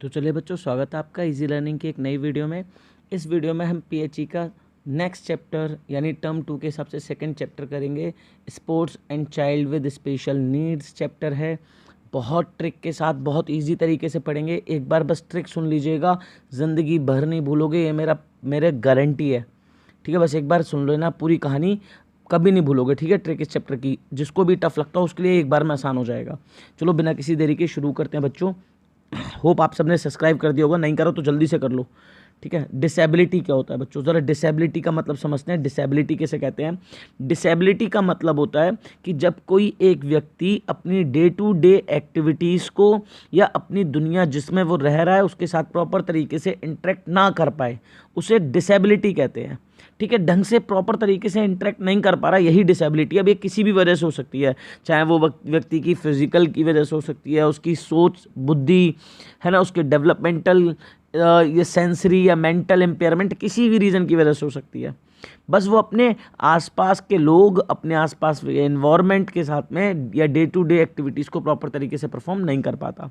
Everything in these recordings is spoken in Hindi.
तो चलिए बच्चों, स्वागत है आपका इजी लर्निंग की एक नई वीडियो में। इस वीडियो में हम पीएचई का नेक्स्ट चैप्टर यानी टर्म 2 के हिसाब से सेकंड चैप्टर करेंगे। Sports and child with special needs chapter है। बहुत ट्रिक के साथ बहुत इजी तरीके से पढ़ेंगे। एक बार बस ट्रिक सुन लीजिएगा, ज़िंदगी भर नहीं भूलोगे, ये मेरे गारंटी है। ठीक है, बस एक बार सुन लेना, पूरी कहानी कभी नहीं भूलोगे। ठीक है, ट्रिक इस चैप्टर की जिसको भी टफ लगता हो उसके लिए एक बार में आसान हो जाएगा। चलो बिना किसी देरी के शुरू करते हैं बच्चों। होप आप सबने सब्सक्राइब कर दिया होगा, नहीं करो तो जल्दी से कर लो। ठीक है, डिसेबिलिटी क्या होता है बच्चों, ज़रा डिसेबिलिटी का मतलब समझते हैं। डिसेबिलिटी कैसे कहते हैं? डिसेबिलिटी का मतलब होता है कि जब कोई एक व्यक्ति अपनी डे टू डे एक्टिविटीज़ को या अपनी दुनिया जिसमें वो रह रहा है उसके साथ प्रॉपर तरीके से इंटरेक्ट ना कर पाए, उसे डिसेबिलिटी कहते हैं। ठीक है, ढंग से प्रॉपर तरीके से इंटरेक्ट नहीं कर पा रहा, यही डिसेबिलिटी। अब ये किसी भी वजह से हो सकती है, चाहे वो व्यक्ति की फिजिकल की वजह से हो सकती है, उसकी सोच बुद्धि है ना, उसके डेवलपमेंटल ये सेंसरी या मेंटल इम्पेयरमेंट, किसी भी रीज़न की वजह से हो सकती है। बस वो अपने आसपास के लोग, अपने आसपास एनवायरनमेंट के साथ में या डे टू डे एक्टिविटीज़ को प्रॉपर तरीके से परफॉर्म नहीं कर पाता।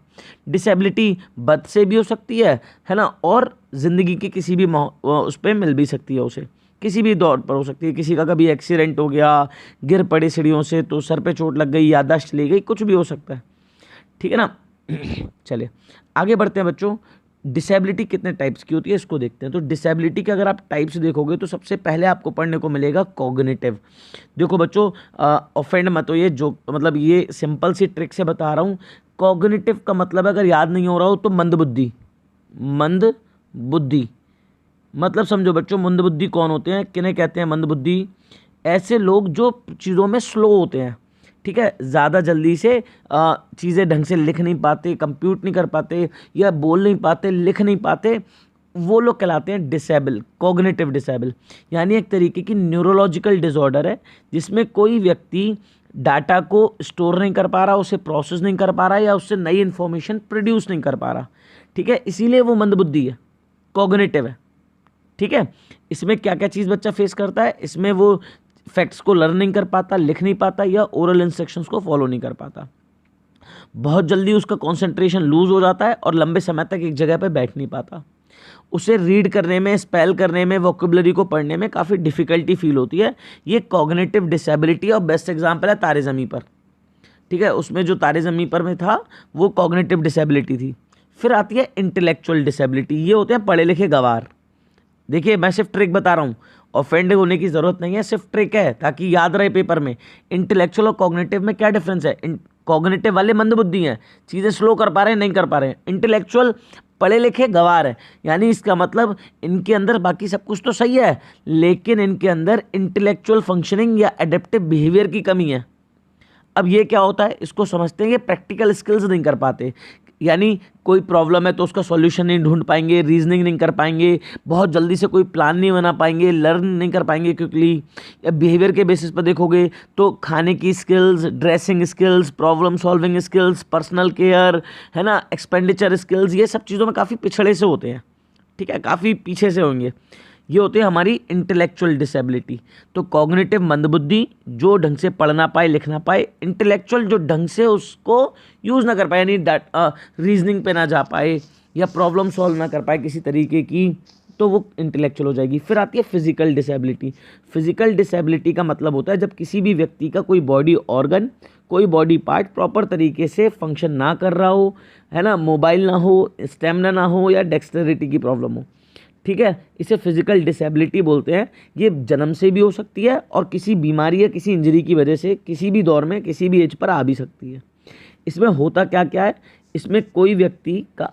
डिसेबिलिटी बर्थ से भी हो सकती है ना, और ज़िंदगी के किसी भी उस पर मिल भी सकती है, उसे किसी भी दौर पर हो सकती है। किसी का कभी एक्सीडेंट हो गया, गिर पड़े सीढ़ियों से तो सर पे चोट लग गई, याददाश्त चली गई, कुछ भी हो सकता है। ठीक है ना। चलिए आगे बढ़ते हैं बच्चों। डिसेबिलिटी कितने टाइप्स की होती है इसको देखते हैं। तो डिसेबिलिटी के अगर आप टाइप्स देखोगे तो सबसे पहले आपको पढ़ने को मिलेगा कॉग्निटिव। देखो बच्चों, ऑफेंड मत हो, ये जो मतलब ये सिंपल सी ट्रिक से बता रहा हूँ। कॉग्निटिव का मतलब अगर याद नहीं हो रहा हो तो मंद बुद्धि। मंद बुद्धि मतलब समझो बच्चों, मंद बुद्धि कौन होते हैं, किन्हें कहते हैं मंद बुद्धि? ऐसे लोग जो चीज़ों में स्लो होते हैं। ठीक है, ज़्यादा जल्दी से चीज़ें ढंग से लिख नहीं पाते, कंप्यूट नहीं कर पाते, या बोल नहीं पाते, लिख नहीं पाते, वो लोग कहलाते हैं डिसेबल, कॉग्निटिव डिसेबल। यानी एक तरीके की न्यूरोलॉजिकल डिसऑर्डर है जिसमें कोई व्यक्ति डाटा को स्टोर नहीं कर पा रहा, उसे प्रोसेस नहीं कर पा रहा, या उससे नई इन्फॉर्मेशन प्रोड्यूस नहीं कर पा रहा। ठीक है, इसीलिए वो मंदबुद्धि है, कॉग्निटिव है। ठीक है, इसमें क्या क्या चीज़ बच्चा फेस करता है? इसमें वो फैक्ट्स को लर्न नहीं कर पाता, लिख नहीं पाता, या ओरल इंस्ट्रक्शंस को फॉलो नहीं कर पाता। बहुत जल्दी उसका कंसंट्रेशन लूज हो जाता है और लंबे समय तक एक जगह पर बैठ नहीं पाता। उसे रीड करने में, स्पेल करने में, वोकेबुलरी को पढ़ने में काफ़ी डिफिकल्टी फील होती है। ये कॉग्निटिव डिसेबिलिटी और बेस्ट एग्जाम्पल है तारे ज़मीं पर। ठीक है, उसमें जो तारे ज़मीं पर में था वो कॉग्निटिव डिसेबिलिटी थी। फिर आती है इंटेलेक्चुअल डिसेबिलिटी। ये होते हैं पढ़े लिखे गंवार। देखिए मैं सिर्फ ट्रिक बता रहा हूँ, ऑफेंड होने की ज़रूरत नहीं है, सिर्फ ट्रिक है ताकि याद रहे पेपर में। इंटेलेक्चुअल और कॉग्निटिव में क्या डिफरेंस है? कॉग्निटिव वाले मंदबुद्धि हैं, चीज़ें स्लो कर पा रहे हैं, नहीं कर पा रहे हैं। इंटेलेक्चुअल पढ़े लिखे गंवार है, यानी इसका मतलब इनके अंदर बाकी सब कुछ तो सही है लेकिन इनके अंदर इंटेलेक्चुअल फंक्शनिंग या एडेप्टिव बिहेवियर की कमी है। अब ये क्या होता है, इसको समझते हैं। ये प्रैक्टिकल स्किल्स नहीं कर पाते, यानी कोई प्रॉब्लम है तो उसका सॉल्यूशन नहीं ढूंढ पाएंगे, रीजनिंग नहीं कर पाएंगे, बहुत जल्दी से कोई प्लान नहीं बना पाएंगे, लर्न नहीं कर पाएंगे क्विकली। या बिहेवियर के बेसिस पर देखोगे तो खाने की skills, dressing skills, problem solving skills, personal care है ना, एक्सपेंडिचर स्किल्स, ये सब चीज़ों में काफ़ी पिछड़े से होते हैं। ठीक है, काफ़ी पीछे से होंगे। ये होती है हमारी इंटेलेक्चुअल डिसेबिलिटी। तो कॉग्निटिव मंदबुद्धि जो ढंग से पढ़ना पाए, लिखना पाए। इंटेलेक्चुअल जो ढंग से उसको यूज़ ना कर पाए, यानी रीजनिंग पे ना जा पाए या प्रॉब्लम सॉल्व ना कर पाए किसी तरीके की, तो वो इंटेलेक्चुअल हो जाएगी। फिर आती है फिजिकल डिसेबिलिटी। फिजिकल डिसेबिलिटी का मतलब होता है जब किसी भी व्यक्ति का कोई बॉडी ऑर्गन, कोई बॉडी पार्ट प्रॉपर तरीके से फंक्शन ना कर रहा हो, है ना, मोबाइल ना हो, स्टेमिना ना हो, या डेक्सटेरिटी की प्रॉब्लम हो। ठीक है, इसे फिजिकल डिसेबिलिटी बोलते हैं। ये जन्म से भी हो सकती है और किसी बीमारी या किसी इंजरी की वजह से किसी भी दौर में किसी भी एज पर आ भी सकती है। इसमें होता क्या क्या है, इसमें कोई व्यक्ति का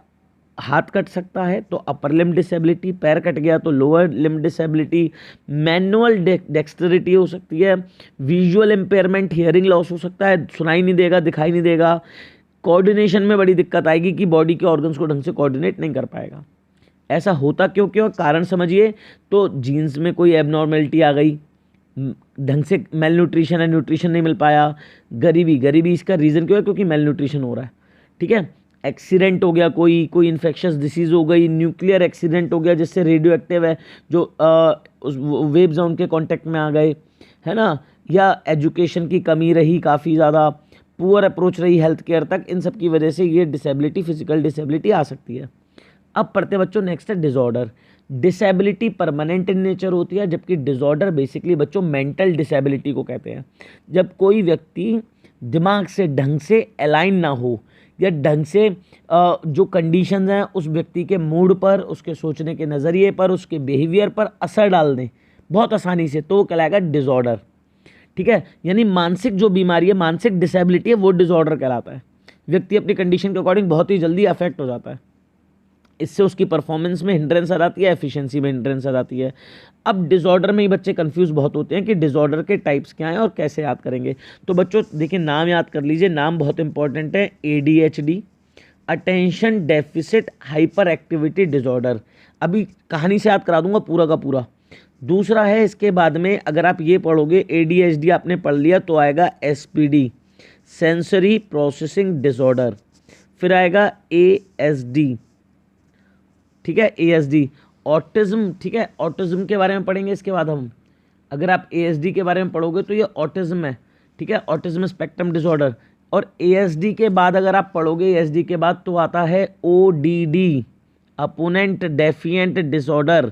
हाथ कट सकता है तो अपर लिम्ब डिसेबिलिटी, पैर कट गया तो lower limb disability, manual dexterity हो सकती है, विजुअल इम्पेयरमेंट, हियरिंग लॉस हो सकता है, सुनाई नहीं देगा, दिखाई नहीं देगा, कोऑर्डिनेशन में बड़ी दिक्कत आएगी कि बॉडी के ऑर्गन्स को ढंग से कोऑर्डिनेट नहीं कर पाएगा। ऐसा होता क्यों क्यों, कारण समझिए। तो जीन्स में कोई एबनॉर्मेलिटी आ गई, ढंग से मेल न्यूट्रिशन है, न्यूट्रिशन नहीं मिल पाया, गरीबी इसका रीज़न क्यों है? क्योंकि मेल न्यूट्रिशन हो रहा है। ठीक है, एक्सीडेंट हो गया, कोई इन्फेक्शस डिसीज़ हो गई, न्यूक्लियर एक्सीडेंट हो गया जिससे रेडियो एक्टिव है जो उस वेव जोन के कांटेक्ट में आ गए, है ना, या एजुकेशन की कमी रही काफ़ी ज़्यादा, पुअर अप्रोच रही हेल्थ केयर तक, इन सब की वजह से ये डिसेबिलिटी, फिजिकल डिसेबिलिटी आ सकती है। अब पढ़ते हैं बच्चों नेक्स्ट है disorder. Disability permanent in nature होती है, जबकि डिसऑर्डर बेसिकली बच्चों मेंटल डिसेबिलिटी को कहते हैं। जब कोई व्यक्ति दिमाग से ढंग से अलाइन ना हो या ढंग से जो कंडीशंस हैं उस व्यक्ति के मूड पर, उसके सोचने के नज़रिए पर, उसके बिहेवियर पर असर डाल दें बहुत आसानी से, तो वो कहलाएगा डिसऑर्डर। ठीक है, यानी मानसिक जो बीमारी है, मानसिक डिसेबिलिटी है, वो डिसऑर्डर कहलाता है। व्यक्ति अपनी कंडीशन के अकॉर्डिंग बहुत ही जल्दी अफेक्ट हो जाता है, इससे उसकी परफॉर्मेंस में हिंड्रेंस आ जाती है, एफिशिएंसी में हिंड्रेंस आ जाती है। अब डिसऑर्डर में ही बच्चे कंफ्यूज बहुत होते हैं कि डिसऑर्डर के टाइप्स क्या हैं और कैसे याद करेंगे। तो बच्चों देखिए नाम याद कर लीजिए, नाम बहुत इंपॉर्टेंट है। ADHD, attention deficit hyper activity disorder. अभी कहानी से याद करा दूंगा पूरा का पूरा। दूसरा है इसके बाद में, अगर आप ये पढ़ोगे ADHD आपने पढ़ लिया तो आएगा SPD, सेंसरी प्रोसेसिंग डिसऑर्डर। फिर आएगा ASD, ठीक है, ASD ऑटिज्म। ठीक है, ऑटिज्म के बारे में पढ़ेंगे इसके बाद हम। अगर आप ASD के बारे में पढ़ोगे तो ये ऑटिज्म है, ठीक है, ऑटिज्म स्पेक्ट्रम डिसऑर्डर। और ASD के बाद अगर आप पढ़ोगे, ASD के बाद तो आता है ODD, opponent defiant disorder.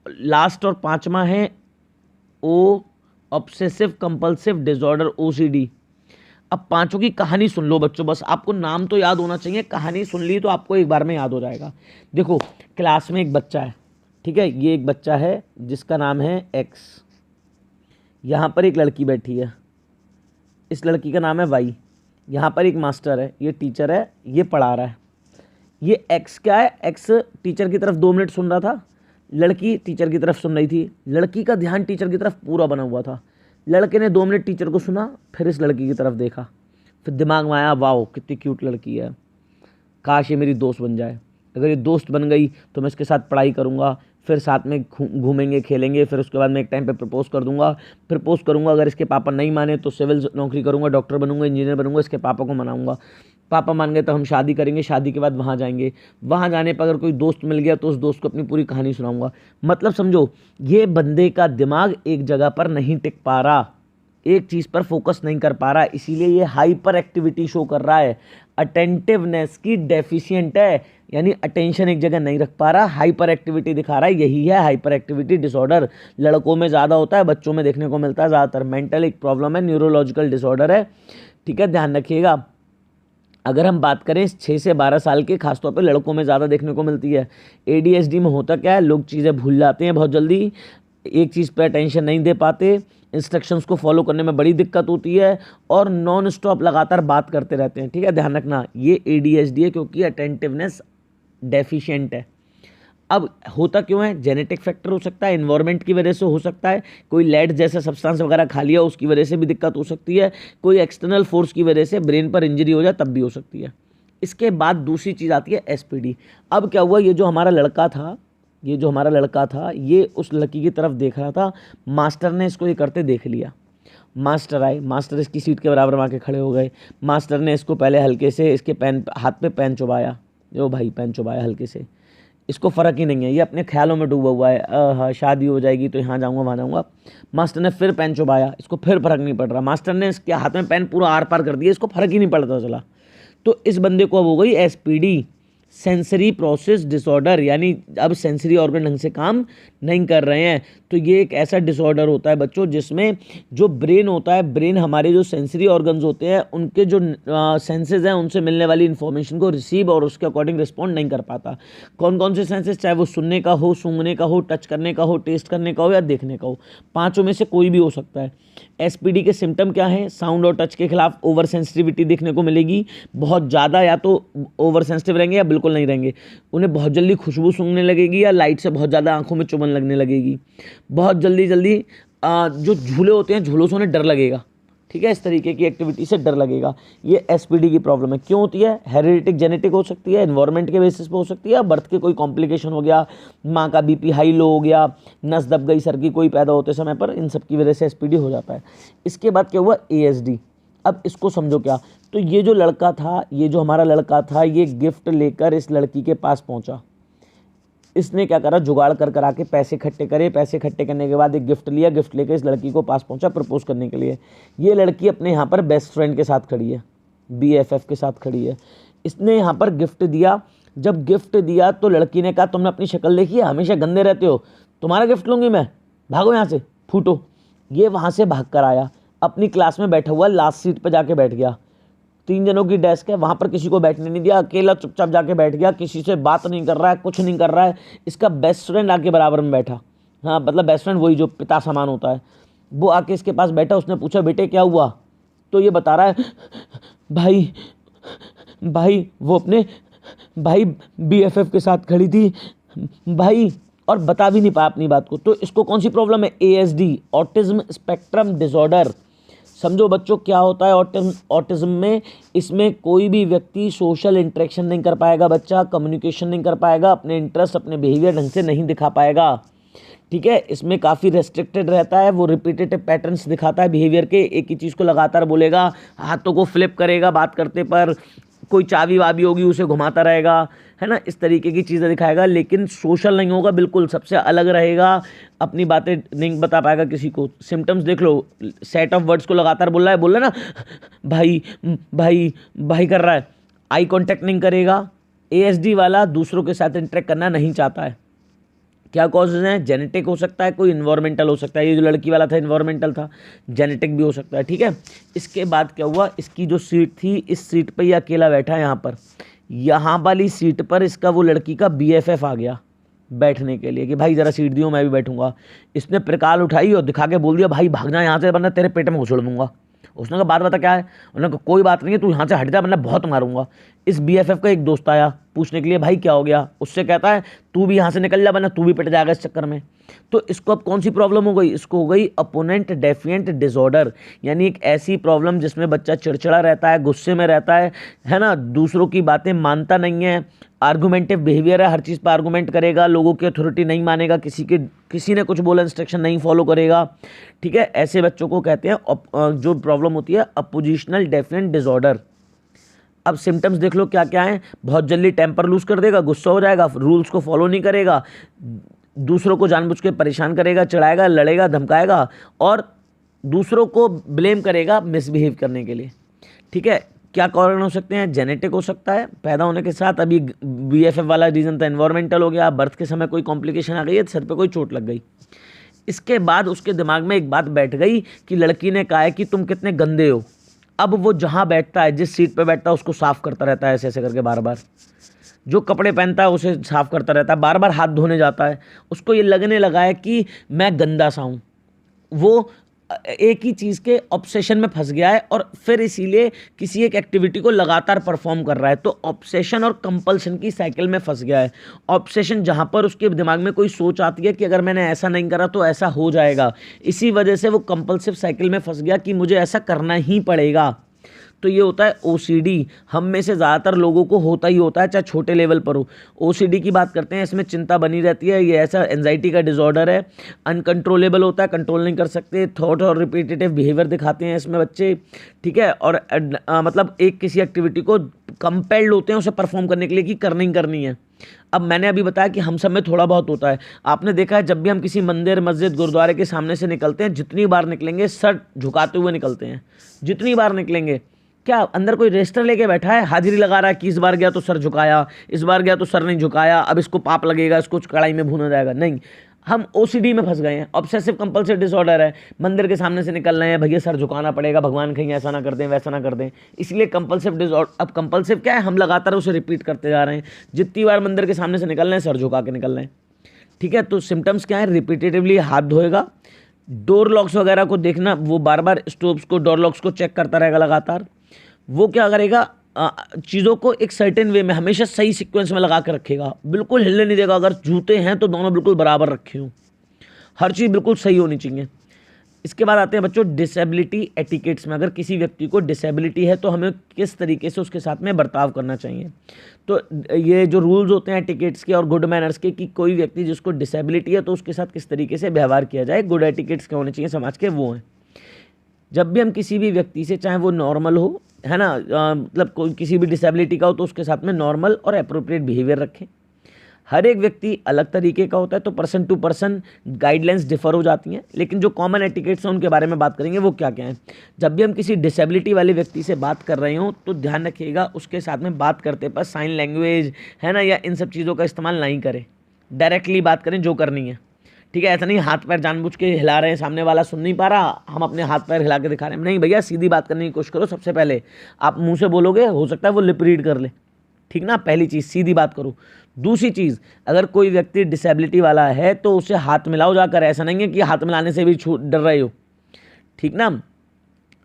Last और पांचवा है ऑब्सेसिव कंपल्सिव डिसऑर्डर, OCD। अब पांचों की कहानी सुन लो बच्चों, बस आपको नाम तो याद होना चाहिए, कहानी सुन ली तो आपको एक बार में याद हो जाएगा। देखो क्लास में एक बच्चा है, ठीक है, ये एक बच्चा है जिसका नाम है X। यहाँ पर एक लड़की बैठी है, इस लड़की का नाम है Y। यहाँ पर एक मास्टर है, ये टीचर है, ये पढ़ा रहा है। ये X क्या है, X टीचर की तरफ 2 मिनट सुन रहा था, लड़की टीचर की तरफ सुन रही थी। लड़की का ध्यान टीचर की तरफ पूरा बना हुआ था। लड़के ने 2 मिनट टीचर को सुना, फिर इस लड़की की तरफ देखा, फिर दिमाग में आया वाओ कितनी क्यूट लड़की है, काश ये मेरी दोस्त बन जाए। अगर ये दोस्त बन गई तो मैं इसके साथ पढ़ाई करूँगा, फिर साथ में घूमेंगे खेलेंगे, फिर उसके बाद मैं एक टाइम पे प्रपोज कर दूंगा। प्रपोज करूंगा, अगर इसके पापा नहीं माने तो सिविल नौकरी करूंगा, डॉक्टर बनूंगा, इंजीनियर बनूंगा, इसके पापा को मनाऊंगा। पापा मान गए तो हम शादी करेंगे, शादी के बाद वहाँ जाएंगे, वहाँ जाने पर अगर कोई दोस्त मिल गया तो उस दोस्त को अपनी पूरी कहानी सुनाऊंगा। मतलब समझो ये बंदे का दिमाग एक जगह पर नहीं टिक पा रहा, एक चीज़ पर फोकस नहीं कर पा रहा, इसीलिए ये हाइपर एक्टिविटी शो कर रहा है, अटेंटिवनेस की डेफिशिएंट है, यानी अटेंशन एक जगह नहीं रख पा रहा, हाइपर एक्टिविटी दिखा रहा है। यही है हाइपर एक्टिविटी डिसऑर्डर। लड़कों में ज़्यादा होता है, बच्चों में देखने को मिलता है ज़्यादातर। मेंटल एक प्रॉब्लम है, न्यूरोलॉजिकल डिसऑर्डर है, ठीक है, ध्यान रखिएगा। अगर हम बात करें 6 से 12 साल के, खासतौर पे लड़कों में ज़्यादा देखने को मिलती है। ADHD में होता क्या है, लोग चीज़ें भूल जाते हैं बहुत जल्दी, एक चीज़ पे अटेंशन नहीं दे पाते, इंस्ट्रक्शंस को फॉलो करने में बड़ी दिक्कत होती है और नॉन स्टॉप लगातार बात करते रहते हैं। ठीक है, ध्यान रखना ये ADHD है क्योंकि अटेंटिवनेस डेफिशिएंट है। अब होता क्यों है, जेनेटिक फैक्टर हो सकता है, इन्वायरमेंट की वजह से हो सकता है, कोई लेड जैसा सब्सटेंस वगैरह खा लिया उसकी वजह से भी दिक्कत हो सकती है, कोई एक्सटर्नल फोर्स की वजह से ब्रेन पर इंजरी हो जाए तब भी हो सकती है। इसके बाद दूसरी चीज़ आती है SPD। अब क्या हुआ, ये जो हमारा लड़का था ये उस लड़की की तरफ देख रहा था, मास्टर ने इसको ये करते देख लिया। मास्टर आए, मास्टर इसकी सीट के बराबर में आके खड़े हो गए। मास्टर ने इसको पहले हल्के से इसके पेन, हाथ पे पेन चुभाया, जो भाई पेन चुभाया हल्के से, इसको फ़र्क ही नहीं है, ये अपने ख्यालों में डूबा हुआ है, हाँ शादी हो जाएगी तो यहाँ जाऊँगा वहाँ जाऊँगा। मास्टर ने फिर पेन चुभाया, इसको फिर फ़र्क नहीं पड़ रहा। मास्टर ने इसके हाथ में पेन पूरा आर पार कर दिया, इसको फ़र्क ही नहीं पड़ता चला। तो इस बंदे को अब हो गई SPD, सेंसरी प्रोसेस डिसऑर्डर, यानी अब सेंसरी ऑर्गन ढंग से काम नहीं कर रहे हैं। तो ये एक ऐसा डिसऑर्डर होता है बच्चों जिसमें जो ब्रेन होता है, ब्रेन हमारे जो सेंसरी ऑर्गन्स होते हैं उनके जो सेंसेस हैं उनसे मिलने वाली इन्फॉर्मेशन को रिसीव और उसके अकॉर्डिंग रिस्पॉन्ड नहीं कर पाता। कौन कौन से सेंसेस, चाहे वो सुनने का हो, सूंघने का हो, टच करने का हो, टेस्ट करने का हो या देखने का हो, पाँचों में से कोई भी हो सकता है। SPD के सिम्टम क्या हैं, साउंड और टच के खिलाफ ओवर सेंसिटिविटी देखने को मिलेगी, बहुत ज़्यादा या तो ओवर सेंसिटिव रहेंगे या बिल्कुल नहीं रहेंगे। उन्हें बहुत जल्दी खुशबू सूंघने लगेगी या लाइट से बहुत ज़्यादा आंखों में चुभन लगने लगेगी। बहुत जल्दी जो झूले होते हैं झूलों से उन्हें डर लगेगा। ठीक है, इस तरीके की एक्टिविटी से डर लगेगा। ये SPD की प्रॉब्लम है। क्यों होती है, हेरिडिटिक जेनेटिक हो सकती है, एनवायरनमेंट के बेसिस पे हो सकती है, बर्थ के कोई कॉम्प्लिकेशन हो गया, माँ का BP हाई लो हो गया, नस दब गई सर की कोई पैदा होते समय पर, इन सब की वजह से SPD हो जाता है। इसके बाद क्या हुआ, ASD। अब इसको समझो क्या, तो ये जो लड़का था, ये जो हमारा लड़का था, ये गिफ्ट लेकर इस लड़की के पास पहुंचा। इसने क्या करा, जुगाड़ कर करा के पैसे इकट्ठे करे, पैसे इकट्ठे करने के बाद एक गिफ्ट लिया, गिफ्ट लेकर इस लड़की को पास पहुंचा प्रपोज करने के लिए। ये लड़की अपने यहाँ पर बेस्ट फ्रेंड के साथ खड़ी है, BFF के साथ खड़ी है। इसने यहाँ पर गिफ्ट दिया, जब गिफ्ट दिया तो लड़की ने कहा तुमने अपनी शक्ल देखी है, हमेशा गंदे रहते हो, तुम्हारा गिफ्ट लूँगी मैं, भागो यहाँ से, फूटो। ये वहाँ से भाग कर आया, अपनी क्लास में बैठा हुआ लास्ट सीट पर जाके बैठ गया। 3 जनों की डेस्क है, वहाँ पर किसी को बैठने नहीं दिया, अकेला चुपचाप जाके बैठ गया, किसी से बात नहीं कर रहा है, कुछ नहीं कर रहा है। इसका बेस्ट फ्रेंड आके बराबर में बैठा, हाँ मतलब बेस्ट फ्रेंड वही जो पिता समान होता है, वो आके इसके पास बैठा। उसने पूछा बेटे क्या हुआ, तो ये बता रहा है भाई भाई वो अपने भाई BFF के साथ खड़ी थी भाई, और बता भी नहीं पाया अपनी बात को। तो इसको कौन सी प्रॉब्लम है, ASD, ऑटिज्म स्पेक्ट्रम डिसऑर्डर। समझो बच्चों क्या होता है ऑटिज्म में, इसमें कोई भी व्यक्ति सोशल इंटरेक्शन नहीं कर पाएगा, बच्चा कम्युनिकेशन नहीं कर पाएगा, अपने इंटरेस्ट अपने बिहेवियर ढंग से नहीं दिखा पाएगा, ठीक है। इसमें काफ़ी रेस्ट्रिक्टेड रहता है, वो रिपीटेटिव पैटर्न्स दिखाता है बिहेवियर के, एक ही चीज़ को लगातार बोलेगा, हाथों को फ्लिप करेगा बात करते पर, कोई चाबी वाबी होगी उसे घुमाता रहेगा, है ना, इस तरीके की चीज़ें दिखाएगा, लेकिन सोशल नहीं होगा, बिल्कुल सबसे अलग रहेगा, अपनी बातें नहीं बता पाएगा किसी को। सिम्टम्स देख लो, सेट ऑफ वर्ड्स को लगातार बोल रहा है ना, भाई भाई भाई कर रहा है, आई कांटेक्ट नहीं करेगा। ASD वाला दूसरों के साथ इंटरेक्ट करना नहीं चाहता है। क्या कॉजेज़ हैं, जेनेटिक हो सकता है, कोई इन्वायरमेंटल हो सकता है, ये जो लड़की वाला था इन्वायरमेंटल था, जेनेटिक भी हो सकता है, ठीक है। इसके बाद क्या हुआ, इसकी जो सीट थी, इस सीट पर ये अकेला बैठा है, यहाँ वाली सीट पर इसका वो लड़की का BFF आ गया बैठने के लिए कि भाई ज़रा सीट दियो मैं भी बैठूंगा। इसने प्रकाल उठाई और दिखा के बोल दिया भाई भागना यहाँ से वरना तेरे पेट में घुसड़ दूंगा। उसने कहा बात बता क्या है, उन्होंने कहा कोई बात नहीं है, तू यहाँ से हट जा वरना बहुत मारूंगा। इस BFF का एक दोस्त आया पूछने के लिए भाई क्या हो गया, उससे कहता है तू भी यहाँ से निकल जा वरना तू भी पिट जाएगा इस चक्कर में। तो इसको अब कौन सी प्रॉब्लम हो गई, इसको हो गई अपोनेंट डेफिएंट डिसऑर्डर, यानी एक ऐसी प्रॉब्लम जिसमें बच्चा चिड़चिड़ा रहता है, गुस्से में रहता है ना, दूसरों की बातें मानता नहीं है, आर्गुमेंटिव बिहेवियर है, हर चीज़ पर आर्गुमेंट करेगा, लोगों की अथॉरिटी नहीं मानेगा, किसी ने कुछ बोला इंस्ट्रक्शन नहीं फॉलो करेगा, ठीक है। ऐसे बच्चों को कहते हैं जो प्रॉब्लम होती है अपोजिशनल डेफिएंट डिसऑर्डर। अब सिम्टम्स देख लो क्या क्या है, बहुत जल्दी टेम्पर लूज कर देगा, गुस्सा हो जाएगा, रूल्स को फॉलो नहीं करेगा, दूसरों को जानबूझ के परेशान करेगा, चिढ़ाएगा, लड़ेगा, धमकाएगा और दूसरों को ब्लेम करेगा मिसबिहेव करने के लिए, ठीक है। क्या कारण हो सकते हैं, जेनेटिक हो सकता है पैदा होने के साथ, अभी BFF वाला रीज़न था इन्वायरमेंटल हो गया, बर्थ के समय कोई कॉम्प्लिकेशन आ गई है, सर पे कोई चोट लग गई। इसके बाद उसके दिमाग में एक बात बैठ गई कि लड़की ने कहा है कि तुम कितने गंदे हो। अब वो जहाँ बैठता है, जिस सीट पे बैठता है उसको साफ़ करता रहता है, ऐसे ऐसे करके बार बार, जो कपड़े पहनता है उसे साफ़ करता रहता है, बार बार हाथ धोने जाता है। उसको ये लगने लगा है कि मैं गंदा सा हूँ, वो एक ही चीज़ के ऑब्सेशन में फंस गया है और फिर इसीलिए किसी एक एक्टिविटी को लगातार परफॉर्म कर रहा है। तो ऑब्सेशन और कंपल्शन की साइकिल में फंस गया है। ऑब्सेशन जहाँ पर उसके दिमाग में कोई सोच आती है कि अगर मैंने ऐसा नहीं करा तो ऐसा हो जाएगा, इसी वजह से वो कंपल्सिव साइकिल में फंस गया कि मुझे ऐसा करना ही पड़ेगा। तो ये होता है OCD, हम में से ज़्यादातर लोगों को होता ही होता है, चाहे छोटे लेवल पर हो। OCD की बात करते हैं, इसमें चिंता बनी रहती है, ये ऐसा एंजाइटी का डिसऑर्डर है, अनकंट्रोलेबल होता है, कंट्रोल नहीं कर सकते, थॉट और रिपीटेटिव बिहेवियर दिखाते हैं इसमें बच्चे, ठीक है। और मतलब एक किसी एक्टिविटी को कंपेल्ड होते हैं उसे परफॉर्म करने के लिए कि करनी ही करनी है। अब मैंने अभी बताया कि हम सब में थोड़ा बहुत होता है। आपने देखा है जब भी हम किसी मंदिर, मस्जिद, गुरुद्वारे के सामने से निकलते हैं, जितनी बार निकलेंगे सर झुकाते हुए निकलते हैं, जितनी बार निकलेंगे। क्या अंदर कोई रजिस्टर लेके बैठा है, हाजिरी लगा रहा है कि इस बार गया तो सर झुकाया, इस बार गया तो सर नहीं झुकाया, अब इसको पाप लगेगा, इसको कढ़ाई में भूना जाएगा? नहीं, हम OCD में फंस गए हैं, ऑब्सेसिव कंपल्सिव डिसऑर्डर है। मंदिर के सामने से निकल रहे हैं, भैया सर झुकाना पड़ेगा, भगवान कहीं ऐसा ना कर दें, वैसा ना कर दें, इसलिए कंपल्सिव डिसऑर्डर। अब कंपल्सिव क्या है, हम लगातार उसे रिपीट करते जा रहे हैं, जितनी बार मंदिर के सामने से निकल रहे हैं सर झुका के निकल रहे हैं, ठीक है। तो सिम्टम्स क्या है, रिपीटेटिवली हाथ धोएगा, डोर लॉक्स वगैरह को देखना, वो बार बार स्टोव्स को, डोर लॉक्स को चेक करता रहेगा लगातार। वो क्या करेगा, चीज़ों को एक सर्टेन वे में हमेशा सही सीक्वेंस में लगा कर रखेगा, बिल्कुल हिलने नहीं देगा। अगर जूते हैं तो दोनों बिल्कुल बराबर रखे हों, हर चीज़ बिल्कुल सही होनी चाहिए। इसके बाद आते हैं बच्चों डिसेबिलिटी एटिकेट्स में। अगर किसी व्यक्ति को डिसेबिलिटी है तो हमें किस तरीके से उसके साथ में बर्ताव करना चाहिए। तो ये जो रूल्स होते हैं एटिकेट्स के और गुड मैनर्स के, कि कोई व्यक्ति जिसको डिसेबिलिटी है तो उसके साथ किस तरीके से व्यवहार किया जाए, गुड एटिकेट्स क्या होने चाहिए समाज के, वो हैं। जब भी हम किसी भी व्यक्ति से, चाहे वो नॉर्मल हो, है ना, मतलब कोई किसी भी डिसेबिलिटी का हो, तो उसके साथ में नॉर्मल और अप्रोप्रिएट बिहेवियर रखें। हर एक व्यक्ति अलग तरीके का होता है, तो person to person guidelines differ हो जाती हैं, लेकिन जो कॉमन एटिकेट्स हैं उनके बारे में बात करेंगे वो क्या क्या है। जब भी हम किसी डिसेबिलिटी वाले व्यक्ति से बात कर रहे हो तो ध्यान रखिएगा उसके साथ में बात करते पर साइन लैंग्वेज है ना या इन सब चीज़ों का इस्तेमाल नहीं करें, डायरेक्टली बात करें जो करनी है। ठीक है, ऐसा नहीं हाथ पैर जानबूझ के हिला रहे हैं, सामने वाला सुन नहीं पा रहा, हम अपने हाथ पैर हिला के दिखा रहे हैं, नहीं भैया, सीधी बात करने की कोशिश करो। सबसे पहले आप मुंह से बोलोगे, हो सकता है वो लिप रीड कर ले, ठीक ना, पहली चीज़ सीधी बात करो। दूसरी चीज़, अगर कोई व्यक्ति डिसेबिलिटी वाला है तो उसे हाथ मिलाओ जाकर, ऐसा नहीं है कि हाथ मिलाने से भी डर रहे हो, ठीक ना,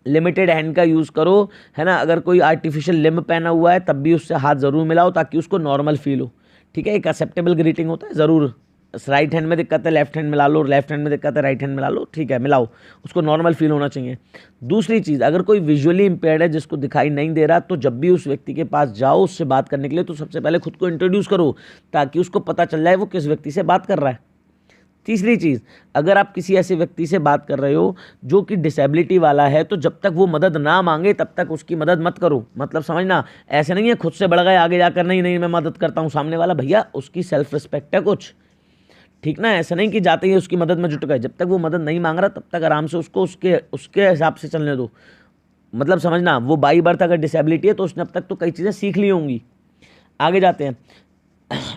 लिमिटेड हैंड का यूज़ करो, है ना। अगर कोई आर्टिफिशियल लिम्ब पहना हुआ है तब भी उससे हाथ ज़रूर मिलाओ ताकि उसको नॉर्मल फील हो, ठीक है। एक एक्सेप्टेबल ग्रीटिंग होता है, ज़रूर राइट हैंड में दिक्कत है लेफ्ट हैंड मिला लो, लेफ्ट हैंड में दिक्कत है राइट हैंड मिला लो, ठीक है, मिलाओ, उसको नॉर्मल फील होना चाहिए। दूसरी चीज़, अगर कोई विजुअली इम्पेयर्ड है जिसको दिखाई नहीं दे रहा, तो जब भी उस व्यक्ति के पास जाओ उससे बात करने के लिए तो सबसे पहले खुद को इंट्रोड्यूस करो ताकि उसको पता चल जाए वो किस व्यक्ति से बात कर रहा है। तीसरी चीज़, अगर आप किसी ऐसे व्यक्ति से बात कर रहे हो जो कि डिसेबिलिटी वाला है तो जब तक वो मदद ना मांगे तब तक उसकी मदद मत करो। मतलब समझना, ऐसे नहीं है खुद से बढ़ गए आगे जाकर, नहीं नहीं मैं मदद करता हूँ, सामने वाला भैया उसकी सेल्फ रिस्पेक्ट है कुछ, ठीक ना। ऐसा नहीं कि जाते ही उसकी मदद में जुट गए, जब तक वो मदद नहीं मांग रहा तब तक आराम से उसको उसके हिसाब से चलने दो। मतलब समझना, वो बाई बर्थ अगर डिसेबिलिटी है तो उसने अब तक तो कई चीज़ें सीख ली होंगी। आगे जाते हैं,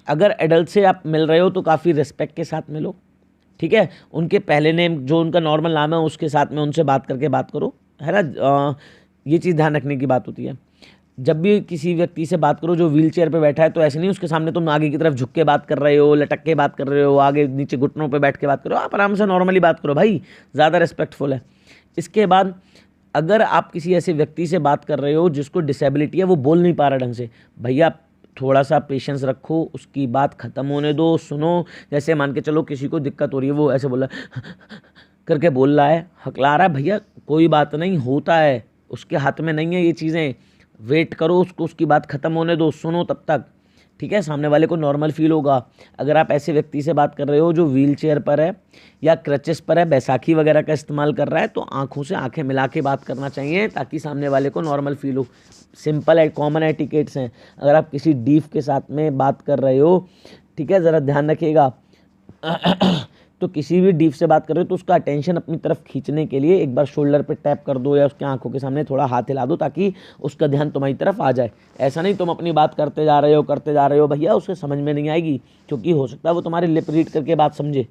अगर एडल्ट से आप मिल रहे हो तो काफ़ी रिस्पेक्ट के साथ मिलो, ठीक है। उनके पहले नेम जो उनका नॉर्मल नाम है उसके साथ में उनसे बात करके बात करो, है ना। ये चीज़ ध्यान रखने की बात होती है। जब भी किसी व्यक्ति से बात करो जो व्हील चेयर पर बैठा है तो ऐसे नहीं उसके सामने तुम आगे की तरफ झुक के बात कर रहे हो, लटक के बात कर रहे हो, आगे नीचे घुटनों पे बैठ के बात करो, आप आराम से नॉर्मली बात करो भाई, ज़्यादा रिस्पेक्टफुल है। इसके बाद अगर आप किसी ऐसे व्यक्ति से बात कर रहे हो जिसको डिसेबिलिटी है, वो बोल नहीं पा रहा ढंग से, भैया थोड़ा सा पेशेंस रखो, उसकी बात ख़त्म होने दो, सुनो। जैसे मान के चलो किसी को दिक्कत हो रही है, वो ऐसे बोल रहा है करके बोल रहा है, हकला रहा है, भैया कोई बात नहीं, होता है, उसके हाथ में नहीं है ये चीज़ें, वेट करो, उसको उसकी बात ख़त्म होने दो, सुनो तब तक, ठीक है। सामने वाले को नॉर्मल फील होगा। अगर आप ऐसे व्यक्ति से बात कर रहे हो जो व्हील चेयर पर है या क्रचेस पर है, बैसाखी वगैरह का इस्तेमाल कर रहा है, तो आंखों से आंखें मिला के बात करना चाहिए ताकि सामने वाले को नॉर्मल फील हो। सिंपल है, कॉमन एटिकेट्स हैं। अगर आप किसी डीफ के साथ में बात कर रहे हो, ठीक है, ज़रा ध्यान रखिएगा तो किसी भी डीप से बात कर रहे हो तो उसका अटेंशन अपनी तरफ खींचने के लिए एक बार शोल्डर पे टैप कर दो या उसकी आंखों के सामने थोड़ा हाथ हिला दो ताकि उसका ध्यान तुम्हारी तरफ आ जाए। ऐसा नहीं तुम अपनी बात करते जा रहे हो भैया, उसे समझ में नहीं आएगी, क्योंकि हो सकता है वो तुम्हारे लिप रीड करके बात समझे,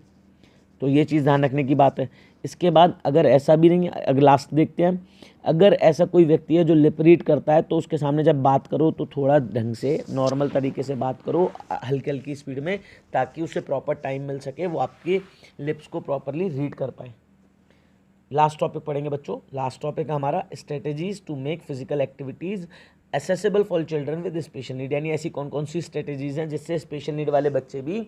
तो ये चीज़ ध्यान रखने की बात है। इसके बाद अगर ऐसा भी नहीं है, अगर लास्ट देखते हैं, अगर ऐसा कोई व्यक्ति है जो लिप रीड करता है तो उसके सामने जब बात करो तो थोड़ा ढंग से नॉर्मल तरीके से बात करो, हल्की हल्की स्पीड में, ताकि उसे प्रॉपर टाइम मिल सके, वो आपके लिप्स को प्रॉपरली रीड कर पाए। लास्ट टॉपिक पढ़ेंगे बच्चों। लास्ट टॉपिक है हमारा strategies to make physical activities accessible for children with special need, यानी ऐसी कौन कौन सी स्ट्रेटेजीज़ हैं जिससे स्पेशल नीड वाले बच्चे भी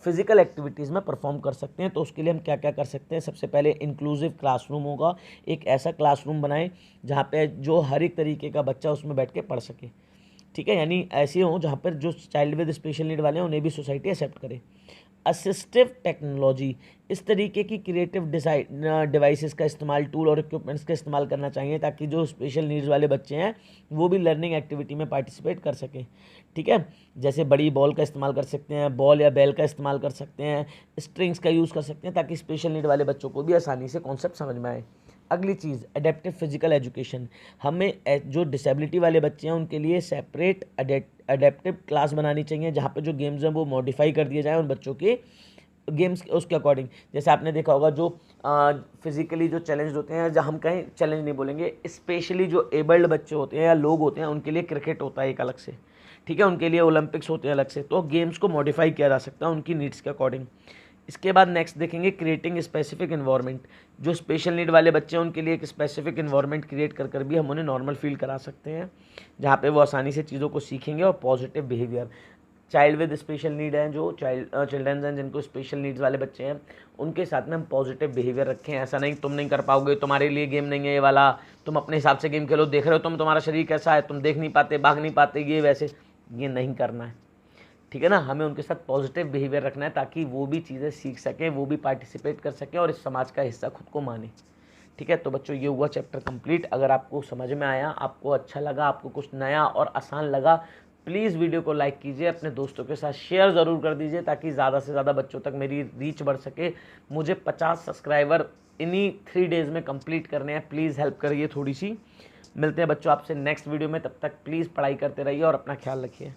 फिजिकल एक्टिविटीज़ में परफॉर्म कर सकते हैं। तो उसके लिए हम क्या क्या कर सकते हैं। सबसे पहले इंक्लूसिव क्लासरूम होगा, एक ऐसा क्लासरूम बनाएं जहाँ पे जो हर एक तरीके का बच्चा उसमें बैठ के पढ़ सके, ठीक है, यानी ऐसे हो जहाँ पर जो चाइल्ड विद स्पेशल नीड वाले हैं उन्हें भी सोसाइटी एक्सेप्ट करे। असिस्टिव टेक्नोलॉजी, इस तरीके की क्रिएटिव डिवाइसेस का इस्तेमाल, टूल और इक्विपमेंट्स का इस्तेमाल करना चाहिए ताकि जो स्पेशल नीड्स वाले बच्चे हैं वो भी लर्निंग एक्टिविटी में पार्टिसिपेट कर सकें, ठीक है। जैसे बड़ी बॉल का इस्तेमाल कर सकते हैं, बॉल या बेल का इस्तेमाल कर सकते हैं, स्ट्रिंग्स का यूज़ कर सकते हैं ताकि स्पेशल नीड वाले बच्चों को भी आसानी से कॉन्सेप्ट समझ में आए। अगली चीज़ एडेप्टिव फिजिकल एजुकेशन, हमें जो डिसेबिलिटी वाले बच्चे हैं उनके लिए सेपरेट एडेप्टिव क्लास बनानी चाहिए जहाँ पे जो गेम्स हैं वो मॉडिफाई कर दिए जाएँ उन बच्चों के गेम्स उसके अकॉर्डिंग। जैसे आपने देखा होगा जो फिजिकली जो चैलेंज होते हैं, जहाँ हम कहीं चैलेंज नहीं बोलेंगे, स्पेशली जो एबल्ड बच्चे होते हैं या लोग होते हैं उनके लिए क्रिकेट होता है एक अलग से, ठीक है, उनके लिए ओलंपिक्स होते हैं अलग से, तो गेम्स को मॉडिफाई किया जा सकता है उनकी नीड्स के अकॉर्डिंग। इसके बाद नेक्स्ट देखेंगे क्रिएटिंग स्पेसिफिक इन्वायरमेंट, जो स्पेशल नीड वाले बच्चे हैं उनके लिए एक स्पेसिफिक इन्वायरमेंट क्रिएट कर कर भी हम उन्हें नॉर्मल फील करा सकते हैं जहाँ पे वो आसानी से चीज़ों को सीखेंगे और positive behaviour. Child with special need हैं, जो चिल्ड्रंस हैं जिनको स्पेशल नीड्स वाले बच्चे हैं, उनके साथ में हम पॉजिटिव बिहेवियर रखें। ऐसा नहीं तुम नहीं कर पाओगे, तुम्हारे लिए गेम नहीं है ये वाला, तुम अपने हिसाब से गेम खेलो, देख रहे हो तुम तुम्हारा शरीर कैसा है, तुम देख नहीं पाते, भाग नहीं पाते, ये वैसे, ये नहीं करना है, ठीक है ना। हमें उनके साथ पॉजिटिव बिहेवियर रखना है ताकि वो भी चीज़ें सीख सकें, वो भी पार्टिसिपेट कर सकें और इस समाज का हिस्सा खुद को माने, ठीक है। तो बच्चों ये हुआ चैप्टर कंप्लीट। अगर आपको समझ में आया, आपको अच्छा लगा, आपको कुछ नया और आसान लगा, प्लीज़ वीडियो को लाइक कीजिए, अपने दोस्तों के साथ शेयर ज़रूर कर दीजिए ताकि ज़्यादा से ज़्यादा बच्चों तक मेरी रीच बढ़ सके। मुझे 50 सब्सक्राइबर इन्हीं 3 डेज़ में कंप्लीट करने हैं, प्लीज़ हेल्प करिए थोड़ी सी। मिलते हैं बच्चों आपसे नेक्स्ट वीडियो में, तब तक प्लीज़ पढ़ाई करते रहिए और अपना ख्याल रखिए।